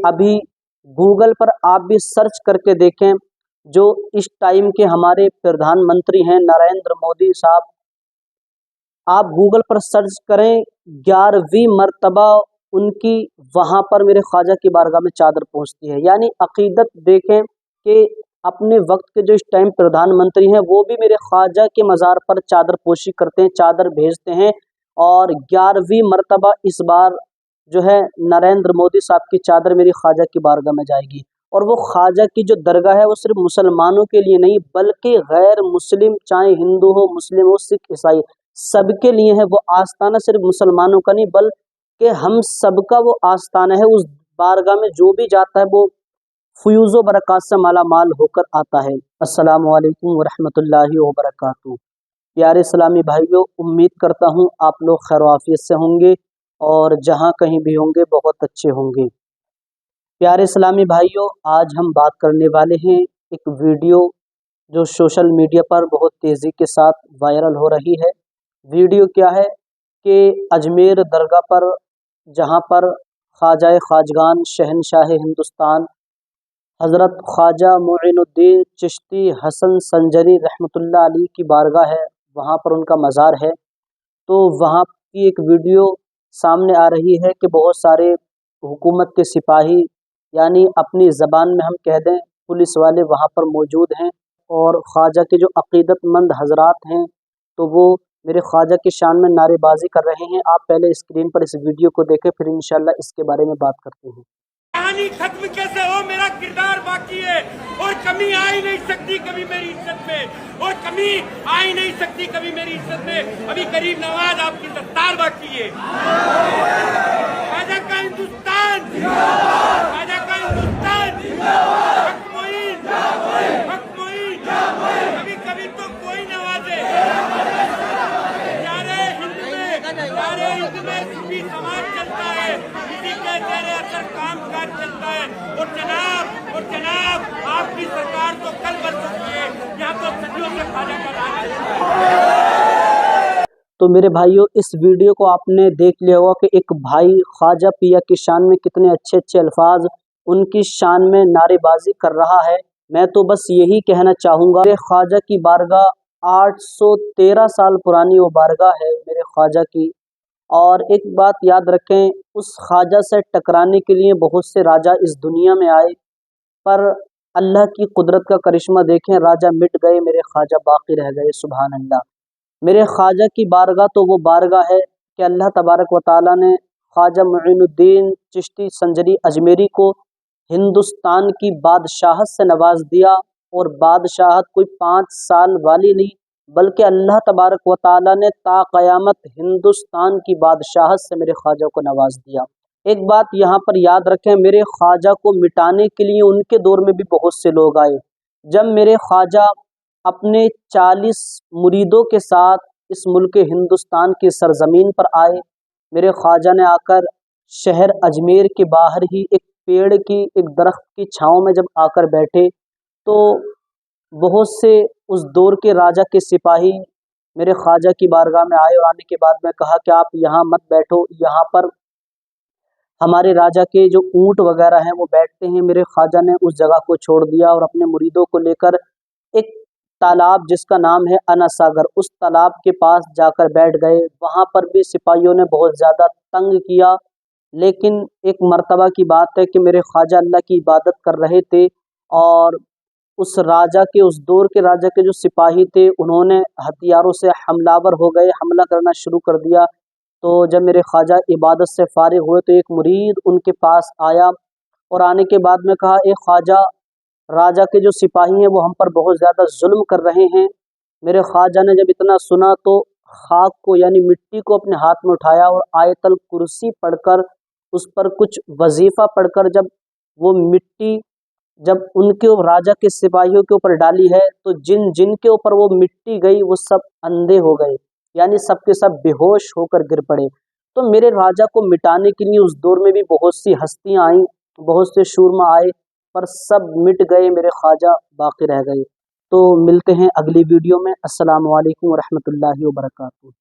अभी गूगल पर आप भी सर्च करके देखें, जो इस टाइम के हमारे प्रधानमंत्री हैं नरेंद्र मोदी साहब, आप गूगल पर सर्च करें, 11वीं मर्तबा उनकी वहाँ पर मेरे ख्वाजा की बारगाह में चादर पहुँचती है। यानी अकीदत देखें कि अपने वक्त के जो इस टाइम प्रधानमंत्री हैं वो भी मेरे ख्वाजा के मज़ार पर चादर पोशी करते हैं, चादर भेजते हैं। और 11वीं मर्तबा इस बार जो है नरेंद्र मोदी साहब की चादर मेरी ख्वाजा की बारगाह में जाएगी। और वो ख्वाजा की जो दरगाह है वो सिर्फ मुसलमानों के लिए नहीं बल्कि गैर मुस्लिम, चाहे हिंदू हो, मुस्लिम हो, सिख, ईसाई, सबके लिए है। वो आस्थाना सिर्फ मुसलमानों का नहीं बल्कि हम सबका वो आस्थाना है। उस बारगाह में जो भी जाता है वो फयूज़ बरक़ात से माला माल होकर आता है। अस्सलामु अलैकुम वरहमतुल्लाहि वबरकातुहू। प्यारे इस्लामी भाइयों, उम्मीद करता हूँ आप लोग खैर आफियत से होंगे और जहाँ कहीं भी होंगे बहुत अच्छे होंगे। प्यारे इस्लामी भाइयों, आज हम बात करने वाले हैं एक वीडियो जो सोशल मीडिया पर बहुत तेज़ी के साथ वायरल हो रही है। वीडियो क्या है कि अजमेर दरगाह पर जहाँ पर ख्वाजा ख्वाजगान शहनशाह हिंदुस्तान हज़रत ख्वाजा मुइनुद्दीन चिश्ती हसन संजरी रहमतुल्लाह अलैह की बारगाह है, वहाँ पर उनका मज़ार है। तो वहाँ की एक वीडियो सामने आ रही है कि बहुत सारे हुकूमत के सिपाही, यानी अपनी ज़बान में हम कह दें पुलिस वाले, वहाँ पर मौजूद हैं और ख्वाजा के जो अक़ीदतमंद हज़रात हैं तो वो मेरे ख्वाजा की शान में नारेबाजी कर रहे हैं। आप पहले स्क्रीन पर इस वीडियो को देखें, फिर इंशाल्लाह इसके बारे में बात करते हैं। कहानी खत्म कैसे हो, मेरा किरदार बाकी है और कमी आ ही नहीं सकती कभी मेरी इज्जत में, और कमी आ ही नहीं सकती कभी मेरी इज्जत में। अभी गरीब नवाज आपकी दस्तार बाकी है। ख्वाजा का हिंदुस्तान, ख्वाजा का हिंदुस्तान, हक मोइन, हक मोइन। कभी कभी तो कोई नवाजे। सारे हिंद में सुफी समाज चलता है, इसी के तेरे असर काम काज चलता है। और जनाब आपकी सरकार तो कल बन सकती है, यहाँ तो सदियों से ख्वाजा का राज है। तो मेरे भाइयों, इस वीडियो को आपने देख लिया होगा कि एक भाई ख्वाजा पिया की शान में कितने अच्छे अच्छे अल्फाज उनकी शान में नारेबाजी कर रहा है। मैं तो बस यही कहना चाहूँगा कि ख्वाजा की बारगाह 813 साल पुरानी वो बारगाह है मेरे ख्वाजा की। और एक बात याद रखें, उस ख्वाजा से टकराने के लिए बहुत से राजा इस दुनिया में आए, पर अल्लाह की कुदरत का करिश्मा देखें, राजा मिट गए, मेरे ख्वाजा बाकी रह गए। सुभान अल्लाह। मेरे ख्वाजा की बारगाह तो वो बारगाह है कि अल्लाह तबारक व तआला ने ख्वाजा मुइनुद्दीन चिश्ती संजरी अजमेरी को हिंदुस्तान की बादशाहत से नवाज दिया। और बादशाहत कोई 5 साल वाली नहीं बल्कि अल्लाह तबारक व तआला ने ता क़यामत हिंदुस्तान की बादशाहत से मेरे ख्वाजा को नवाज दिया। एक बात यहाँ पर याद रखें, मेरे ख्वाजा को मिटाने के लिए उनके दौर में भी बहुत से लोग आए। जब मेरे ख्वाजा अपने 40 मुरीदों के साथ इस मुल्क हिंदुस्तान की सरजमीन पर आए, मेरे ख्वाजा ने आकर शहर अजमेर के बाहर ही एक पेड़ की, एक दरख्त की छाँव में जब आकर बैठे तो बहुत से उस दौर के राजा के सिपाही मेरे ख्वाजा की बारगाह में आए और आने के बाद में कहा कि आप यहाँ मत बैठो, यहाँ पर हमारे राजा के जो ऊँट वगैरह हैं वो बैठते हैं। मेरे ख्वाजा ने उस जगह को छोड़ दिया और अपने मुरीदों को लेकर एक तालाब जिसका नाम है अना सागर, उस तालाब के पास जाकर बैठ गए। वहाँ पर भी सिपाहियों ने बहुत ज़्यादा तंग किया, लेकिन एक मर्तबा की बात है कि मेरे ख्वाजा अल्लाह की इबादत कर रहे थे और उस राजा के, उस दौर के राजा के जो सिपाही थे उन्होंने हथियारों से हमलावर हो गए, हमला करना शुरू कर दिया। तो जब मेरे ख्वाजा इबादत से फारिग हुए तो एक मुरीद उनके पास आया और आने के बाद में कहा, ए ख्वाजा, राजा के जो सिपाही हैं वो हम पर बहुत ज़्यादा जुल्म कर रहे हैं। मेरे ख्वाजा ने जब इतना सुना तो खाक को यानी मिट्टी को अपने हाथ में उठाया और आयतल कुर्सी पढ़कर उस पर कुछ वजीफ़ा पढ़कर जब वो मिट्टी जब उनके राजा के सिपाहियों के ऊपर डाली है तो जिन जिन के ऊपर वो मिट्टी गई वो सब अंधे हो गए, यानी सब के सब बेहोश होकर गिर पड़े। तो मेरे राजा को मिटाने के लिए उस दौर में भी बहुत सी हस्तियां आईं, बहुत से शूरमा आए, पर सब मिट गए, मेरे ख्वाजा बाकी रह गए। तो मिलते हैं अगली वीडियो में। अस्सलामु अलैकुम वरहमतुल्लाहि वबरकातुहू।